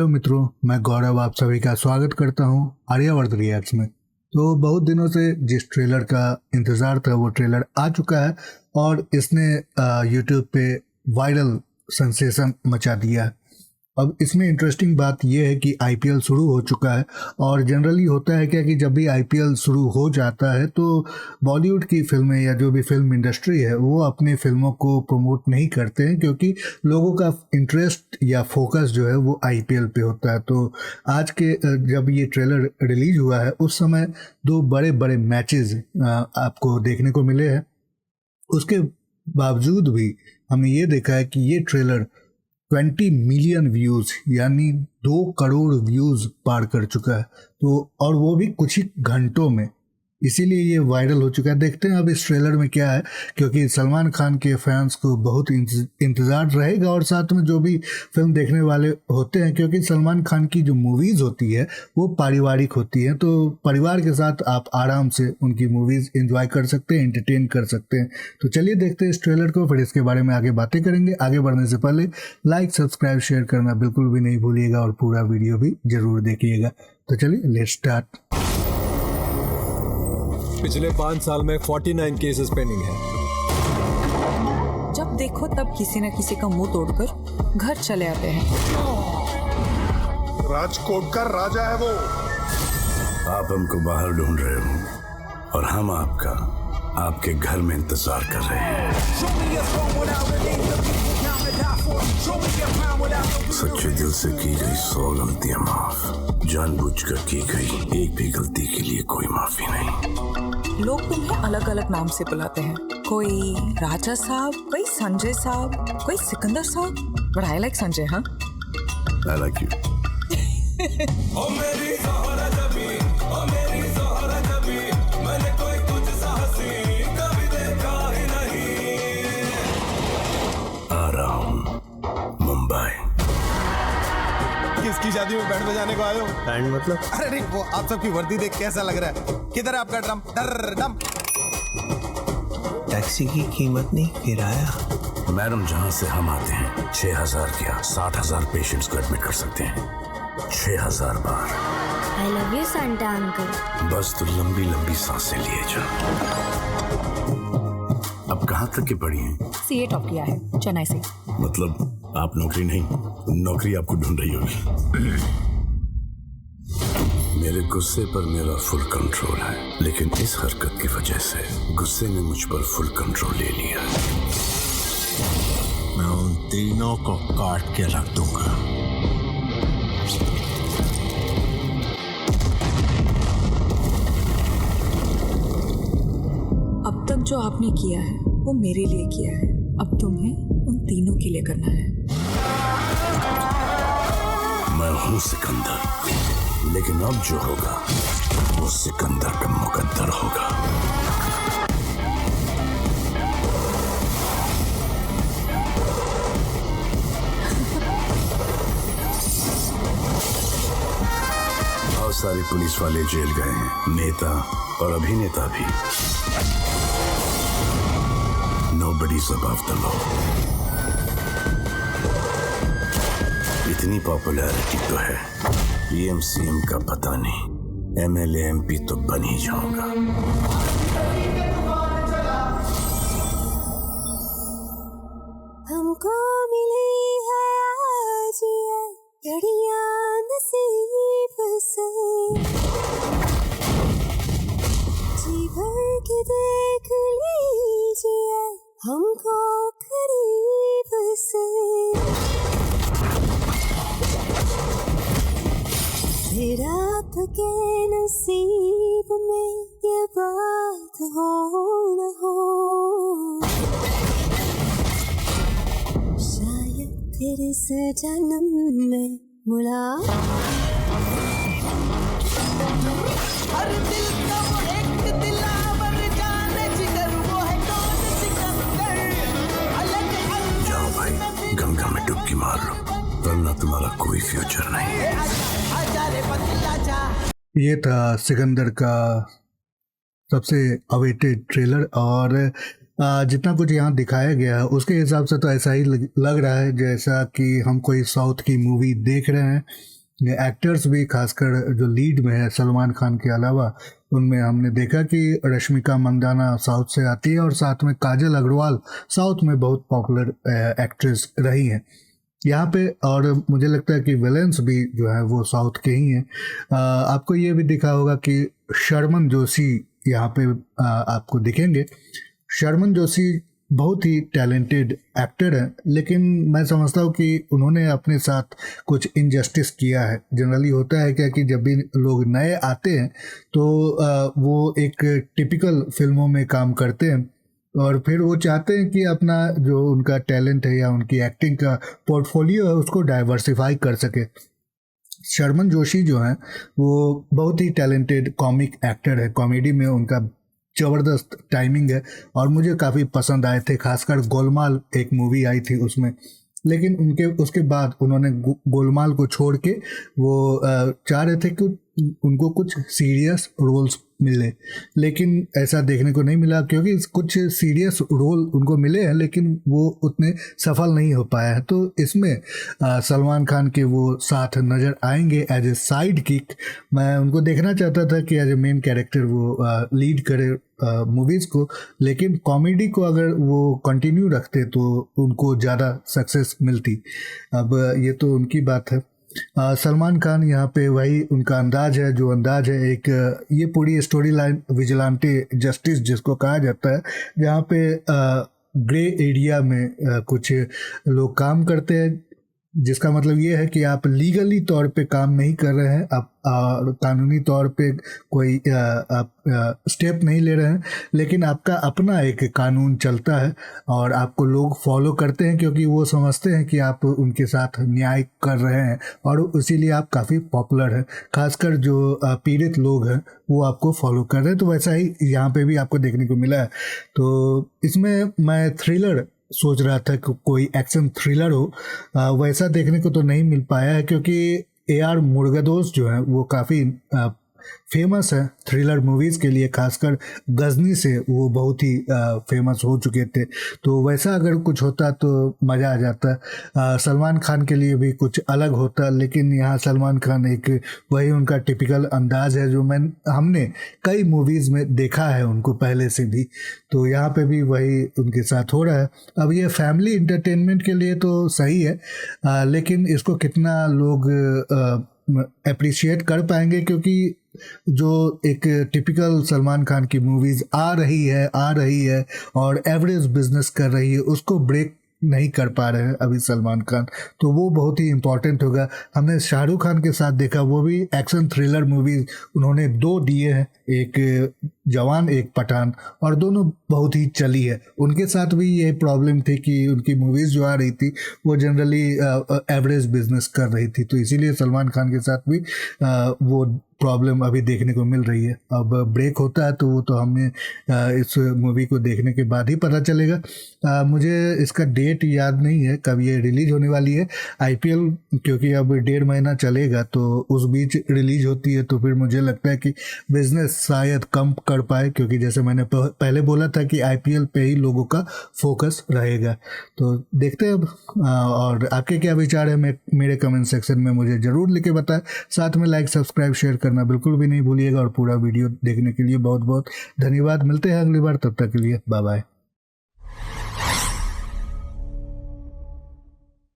Hello मित्रों, मैं गौरव आप सभी का स्वागत करता हूं आर्यावर्त रिएक्ट्स में। तो बहुत दिनों से जिस ट्रेलर का इंतज़ार था वो ट्रेलर आ चुका है और इसने यूट्यूब पे वायरल सेंसेशन मचा दिया है। अब इसमें इंटरेस्टिंग बात यह है कि आईपीएल शुरू हो चुका है और जनरली होता है क्या कि जब भी आईपीएल शुरू हो जाता है तो बॉलीवुड की फिल्में या जो भी फिल्म इंडस्ट्री है वो अपनी फिल्मों को प्रमोट नहीं करते हैं, क्योंकि लोगों का इंटरेस्ट या फोकस जो है वो आईपीएल पे होता है। तो आज के जब ये ट्रेलर रिलीज हुआ है उस समय दो बड़े बड़े मैचेस आपको देखने को मिले हैं। उसके बावजूद भी हमने ये देखा है कि ये ट्रेलर 20 मिलियन व्यूज़ यानी 2 करोड़ व्यूज़ पार कर चुका है। तो और वो भी कुछ ही घंटों में, इसीलिए ये वायरल हो चुका है। देखते हैं अब इस ट्रेलर में क्या है, क्योंकि सलमान खान के फैंस को बहुत इंतज़ार रहेगा और साथ में जो भी फिल्म देखने वाले होते हैं, क्योंकि सलमान खान की जो मूवीज़ होती है वो पारिवारिक होती है। तो परिवार के साथ आप आराम से उनकी मूवीज़ एंजॉय कर सकते हैं, एंटरटेन कर सकते हैं। तो चलिए देखते हैं इस ट्रेलर को, फिर इसके बारे में आगे बातें करेंगे। आगे बढ़ने से पहले लाइक, सब्सक्राइब, शेयर करना बिल्कुल भी नहीं भूलिएगा और पूरा वीडियो भी ज़रूर देखिएगा। तो चलिए लेट्स स्टार्ट। पिछले 5 साल में 49 केसेस पेंडिंग है। जब देखो तब किसी न किसी का मुंह तोड़कर घर चले आते हैं। राजकोट का राजा है वो। आप हमको बाहर ढूंढ रहे हो और हम आपके घर में इंतजार कर रहे हैं। सच्चे दिल से की गई 100 गलतियां माफ, जानबूझकर की गई एक भी गलती के लिए कोई माफी नहीं। लोग तुम्हें अलग अलग नाम से बुलाते हैं, कोई राजा साहब, कोई संजय साहब, कोई सिकंदर साहब। But I like Sanjay. हाँ, I like you. ओ मेरी ज़ोहरा जबी, ओ मेरी ज़ोहरा जबी, मैंने कोई तुझसा हंसी कभी देखा ही नहीं। आ रहा हूँ मुंबई। किसकी शादी में बैंड बजाने को आए हो? बैंड मतलब? अरे नहीं, वो आप सबकी वर्दी देख कैसा लग रहा है? किधर है आपका ड्रम? डर डम। टैक्सी की कीमत नहीं, किराया। मैडम, जहाँ से हम आते हैं 6000 क्या 60,000 पेशेंट्स को एडमिट कर सकते हैं 6000 बार। I love you, Santa uncle. बस तो लंबी लंबी सांसें लिए जा। अब कहाँ तक की पढ़ी हैं? सीए टॉप किया है चेन्नई से। मतलब आप नौकरी नहीं, नौकरी आपको ढूंढ रही होगी। मेरे गुस्से पर मेरा फुल कंट्रोल है, लेकिन इस हरकत की वजह से गुस्से ने मुझ पर फुल कंट्रोल ले लिया। मैं उन तीनों को काट के रख दूंगा। अब तक जो आपने किया है वो मेरे लिए किया है, अब तुम्हें उन तीनों के लिए करना है। मैं हूँ सिकंदर, लेकिन अब जो होगा वो सिकंदर का मुकद्दर होगा। बहुत सारे पुलिस वाले जेल गए हैं, नेता और अभिनेता भी। Nobody's above the law। इतनी पॉपुलैरिटी तो है, पीएम सीएम का पता नहीं, एमएलए एमपी तो बन ही जाऊंगा। हमको मिली है आज ये घड़ियां नसीब से, जी भर के देख लीजिए हमको करीब से। फिर आपके नसीब में ये बात हो न हो, शायद फिर इस जन्म में हर दिल का वो एक दिलावर जाने जिगर, वो है कौन सिकंदर। अलग जाओ भाई, गंगा में डुबकी मार लो, वरना तुम्हारा कोई फ्यूचर नहीं। ये था सिकंदर का सबसे अवेटेड ट्रेलर और जितना कुछ यहाँ दिखाया गया है उसके हिसाब से तो ऐसा ही लग रहा है जैसा कि हम कोई साउथ की मूवी देख रहे हैं। ये एक्टर्स भी, खासकर जो लीड में है सलमान खान के अलावा, उनमें हमने देखा कि रश्मिका मंदाना साउथ से आती है और साथ में काजल अग्रवाल साउथ में बहुत पॉपुलर एक्ट्रेस रही हैं यहाँ पे। और मुझे लगता है कि विलेंस भी जो है वो साउथ के ही हैं। आपको ये भी दिखा होगा कि शर्मन जोशी यहाँ पे आपको दिखेंगे। शर्मन जोशी बहुत ही टैलेंटेड एक्टर हैं, लेकिन मैं समझता हूँ कि उन्होंने अपने साथ कुछ इनजस्टिस किया है। जनरली होता है क्या कि जब भी लोग नए आते हैं तो वो एक टिपिकल फिल्मों में काम करते हैं और फिर वो चाहते हैं कि अपना जो उनका टैलेंट है या उनकी एक्टिंग का पोर्टफोलियो है उसको डाइवर्सिफाई कर सके। शर्मन जोशी जो हैं वो बहुत ही टैलेंटेड कॉमिक एक्टर है। कॉमेडी में उनका ज़बरदस्त टाइमिंग है और मुझे काफ़ी पसंद आए थे। खासकर गोलमाल एक मूवी आई थी उसमें, लेकिन उनके उसके बाद उन्होंने गोलमाल को छोड़ के वो चाह रहे थे कि उनको कुछ सीरियस रोल्स मिले, लेकिन ऐसा देखने को नहीं मिला क्योंकि कुछ सीरियस रोल उनको मिले हैं लेकिन वो उतने सफल नहीं हो पाया है। तो इसमें सलमान खान के वो साथ नज़र आएंगे एज ए साइड किक। मैं उनको देखना चाहता था कि एज ए मेन कैरेक्टर वो लीड करे मूवीज़ को, लेकिन कॉमेडी को अगर वो कंटिन्यू रखते तो उनको ज़्यादा सक्सेस मिलती। अब ये तो उनकी बात है। सलमान खान यहाँ पे वही उनका अंदाज है, जो अंदाज है एक ये पूरी स्टोरी लाइन विजिलेंटे जस्टिस जिसको कहा जाता है, जहाँ पे ग्रे एरिया में कुछ लोग काम करते हैं, जिसका मतलब ये है कि आप लीगली तौर पे काम नहीं कर रहे हैं, आप कानूनी तौर पे कोई आप स्टेप नहीं ले रहे हैं, लेकिन आपका अपना एक कानून चलता है और आपको लोग फॉलो करते हैं क्योंकि वो समझते हैं कि आप उनके साथ न्याय कर रहे हैं और इसीलिए आप काफ़ी पॉपुलर हैं। खासकर जो पीड़ित लोग हैं वो आपको फॉलो कर रहे हैं। तो वैसा ही यहाँ पे भी आपको देखने को मिला है। तो इसमें मैं थ्रिलर सोच रहा था कि कोई एक्शन थ्रिलर हो, वैसा देखने को तो नहीं मिल पाया है क्योंकि AR मुरुगदोस जो है वो काफ़ी फेमस है थ्रिलर मूवीज़ के लिए। खासकर गजनी से वो बहुत ही फेमस हो चुके थे। तो वैसा अगर कुछ होता तो मज़ा आ जाता। सलमान खान के लिए भी कुछ अलग होता, लेकिन यहाँ सलमान खान एक वही उनका टिपिकल अंदाज है जो हमने कई मूवीज़ में देखा है उनको पहले से भी। तो यहाँ पे भी वही उनके साथ हो रहा है। अब ये फैमिली इंटरटेनमेंट के लिए तो सही है, लेकिन इसको कितना लोग अप्रिशिएट कर पाएंगे, क्योंकि जो एक टिपिकल सलमान खान की मूवीज़ आ रही है और एवरेज बिजनेस कर रही है, उसको ब्रेक नहीं कर पा रहे हैं अभी सलमान खान। तो वो बहुत ही इम्पोर्टेंट होगा। हमने शाहरुख खान के साथ देखा, वो भी एक्शन थ्रिलर मूवीज़ उन्होंने 2 दिए हैं, एक जवान एक पठान, और दोनों बहुत ही चली है। उनके साथ भी ये प्रॉब्लम थी कि उनकी मूवीज़ जो आ रही थी वो जनरली एवरेज बिजनेस कर रही थी। तो इसीलिए सलमान खान के साथ भी वो प्रॉब्लम अभी देखने को मिल रही है। अब ब्रेक होता है तो वो तो हमें इस मूवी को देखने के बाद ही पता चलेगा। मुझे इसका डेट याद नहीं है कब ये रिलीज होने वाली है। IPL क्योंकि अब 1.5 महीना चलेगा तो उस बीच रिलीज होती है, तो फिर मुझे लगता है कि बिजनेस शायद कम कर पाए, क्योंकि जैसे मैंने पहले बोला था कि IPL पे ही लोगों का फोकस रहेगा। तो देखते हैं अब। और आपके क्या विचार है मेरे कमेंट सेक्शन में मुझे ज़रूर लिख के बताएं। साथ में लाइक सब्सक्राइब शेयर करना बिल्कुल भी नहीं भूलिएगा, और पूरा वीडियो देखने के लिए बहुत बहुत धन्यवाद। मिलते हैं अगली बार, तब तक के लिए बाय बाय।